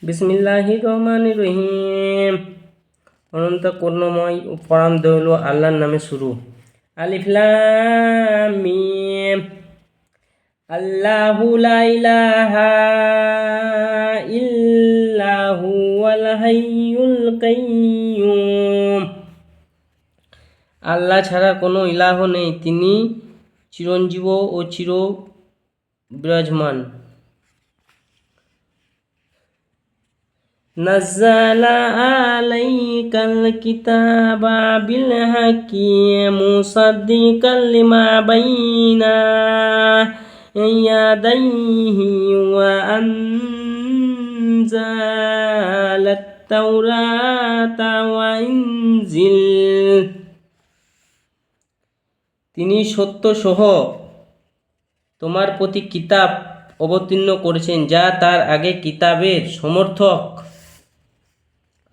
বিসমিল্লাহির রহমানির রহিম। অনন্ত করুণাময় ও পরম দয়ালু আল্লাহর নামে শুরু। আলিফ লাম মিম। আল্লাহু লা ইলাহা ইল্লা হুয়াল হাইয়ুল কাইয়্যুম। আল্লাহ ছাড়া কোনো ইলাহ নেই, তিনি চিরঞ্জীব ও চির বিরাজমান। নাজ্জালা আলাইকাল কিতাবা বিল হাক্কি মুসাদ্দিকাল লিমা বাইনা ইয়াদাইহি ওয়া আনজালাত তাওরাতা ওয়া ইনজিল। তিনি সত্যসহ তোমার প্রতি কিতাব অবতীর্ণ করেছেন, যা তার আগে কিতাবের সমর্থক,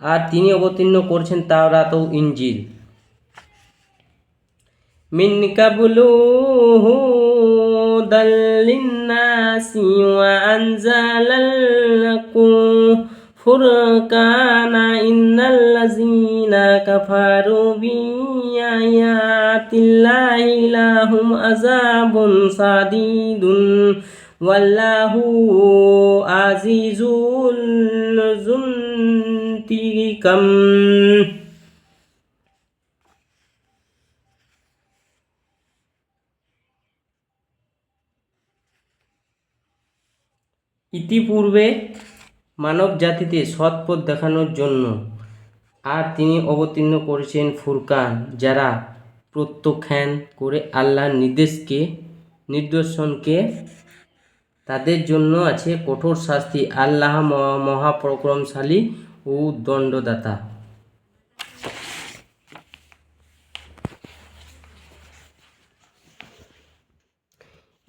আর তিনি অবতীর্ণ করেছেন তাওরাত ও ইনজিল। মিন কাবলু হুদাল লিন্নাসি ওয়া আনজালাল ফুরকানা ইন্নাল্লাযীনা কাফারু বিআয়াতিল্লাহি লাহুম আযাবুন শাদীদুন ওয়াল্লাহু আজিজুল যুনতিকাম। ইতিপূর্বে মানব জাতিতে সৎ পথ দেখানোর জন্য আর তিনি অবতীর্ণ করেছেন ফুরকান, যারা প্রত্যাখ্যান করে আল্লাহর নিদর্শনকে। তাদের জন্য আছে কঠোর শাস্তি। আল্লাহ মহাপরাক্রমশালী ও দণ্ডদাতা।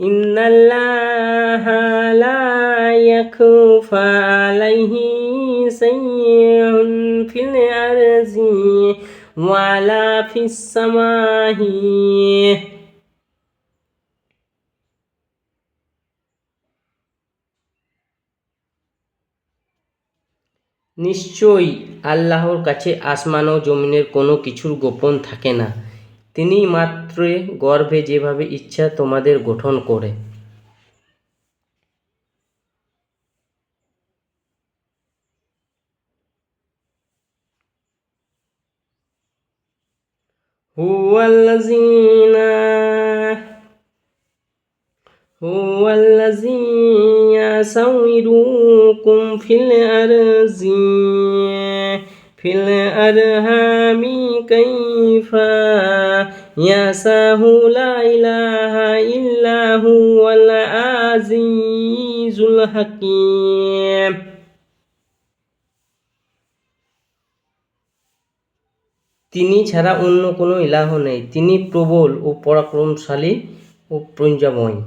ইন্নাল্লাহা লা ইয়াখফা আলাইহি শাইউন ফিল আরজি ওয়ালা ফিস সামাহি। নিশ্চয়ই আল্লাহর কাছে আসমান ও জমিনের কোনো কিছুর গোপন থাকে না। তিনি মাত্র গর্ভে যেভাবে ইচ্ছা তোমাদের গঠন করে। হুয়াল্লাযী ইয়াসাউইরুকুম ফিল আরহামি কাইফা ইয়াশাউ লা ইলাহা ইল্লা হুয়াল আজিজুল হাকীম। তিনি ছাড়া অন্য কোনো ইলাহ নেই, তিনি প্রবল ও পরাক্রমশালী ও প্রজ্ঞাময়।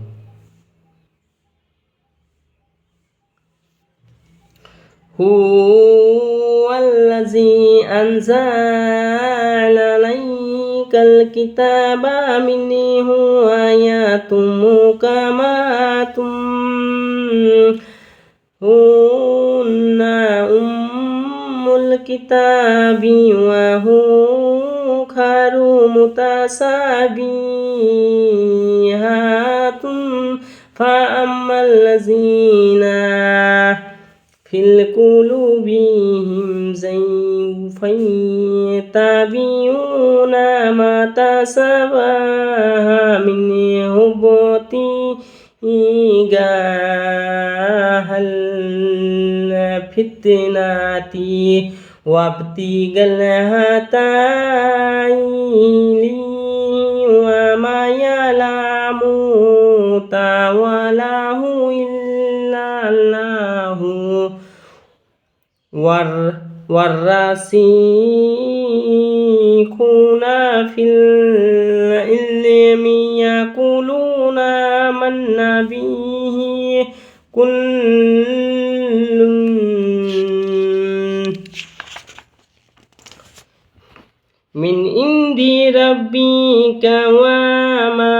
হুয়াল্লাযী আনজালা আলাইকাল কিতাবা মিনহু আয়াতুম মুহকামাতুম হুন্না উম্মুল কিতাবি ওয়া উখারু মুতাশাবিহাতুন ফাআম্মাল্লাযীনা ফিল কুলুবিহিম যায়গুন ফায়াত্তাবিউনা মা তাশাবাহা মিনহু ইবতিগাআল ফিতনাতি ওয়া ইবতিগাল তা'ওয়িলি ওয়া মা ইয়ালামু তা'ওয়ালাহু ইল্লাল্লাহু ওয়ার-রাসিখুনা ফিল ইলমি ইয়াকুলুনা আমান্না বিহি কুল্লুন মিন ইনদি রাব্বিকা ওয়া মা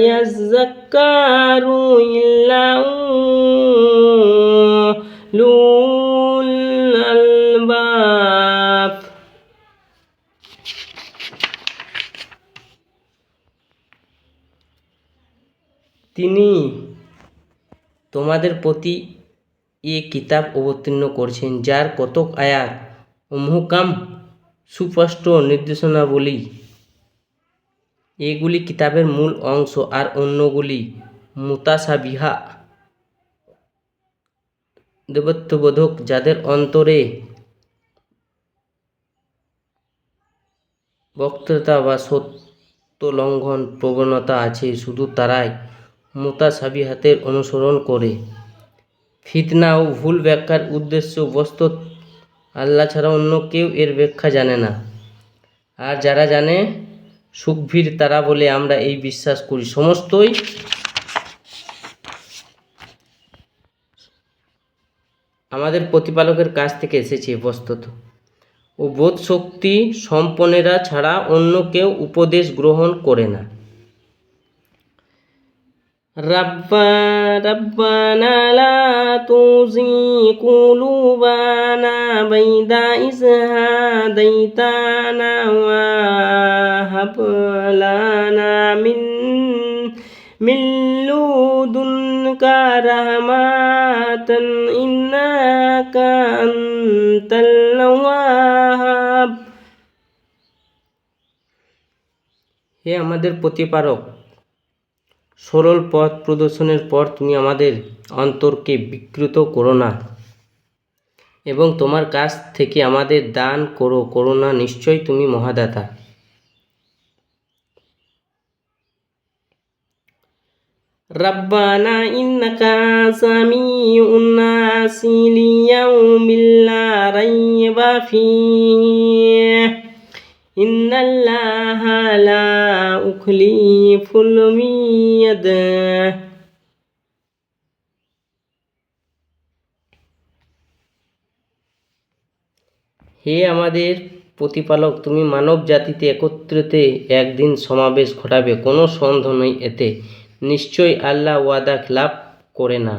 ইয়াযাক্কারু ইল্লা উলুল তিনি তোমাদের প্রতি এ কিতাব অবতীর্ণ করছেন, যার কতক আয়াত ও মুহকাম সুস্পষ্ট নির্দেশনাবলী। এগুলি কিতাবের মূল অংশ, আর অন্যগুলি মুতাশাবিহা দেবত্ববোধক, যাদের অন্তরে বক্তৃতা বা সত্য লঙ্ঘন প্রবণতা আছে। শুধু তারাই মুতাশাবিহাতের অনুসরণ করে। ফিতনা ও ভুল ব্যাখ্যার উদ্দেশ্য বস্তুত আল্লাহ ছাড়া অন্য কেউ এর ব্যাখ্যা জানে না। আর যারা জানে সুখবীর তারা বলে, আমরা এই বিশ্বাস করি সমস্তই আমাদের প্রতিপালকের কাছ থেকে এসেছে বস্তুত, ও বোধ শক্তি সম্পন্নেরা ছাড়া অন্য কেউ উপদেশ গ্রহণ করে না। রব্বানা লা তুযিগ কুলুবানা বা'দা ইয হাদাইতানা ওয়া হাব লানা মিন লুদুনকা রাহমাতান ইন্নাকা আনতাল ওয়াহ্হাব। হে আমাদের প্রতিপালক, সরল পথ প্রদর্শনের পর তুমি আমাদের অন্তরকে বিকৃত করো না, এবং তোমার কাছ থেকে আমাদের দান করো করুণা, নিশ্চয় তুমি মহাদাতা। রব্বানা ইন্নাকা সামিউন নাসি লিয়াউমিল লা রাইবা ফীহি ইন্নাল্লাহা লা ইউখলিফুল মিয়াদ। হে আমাদের প্রতিপালক, তুমি মানব জাতিতে একত্রিত একদিন সমাবেশ ঘটাবে, কোনো সন্দেহ নেই এতে। নিশ্চয়ই আল্লাহ ওয়াদা খিলাফ করে না।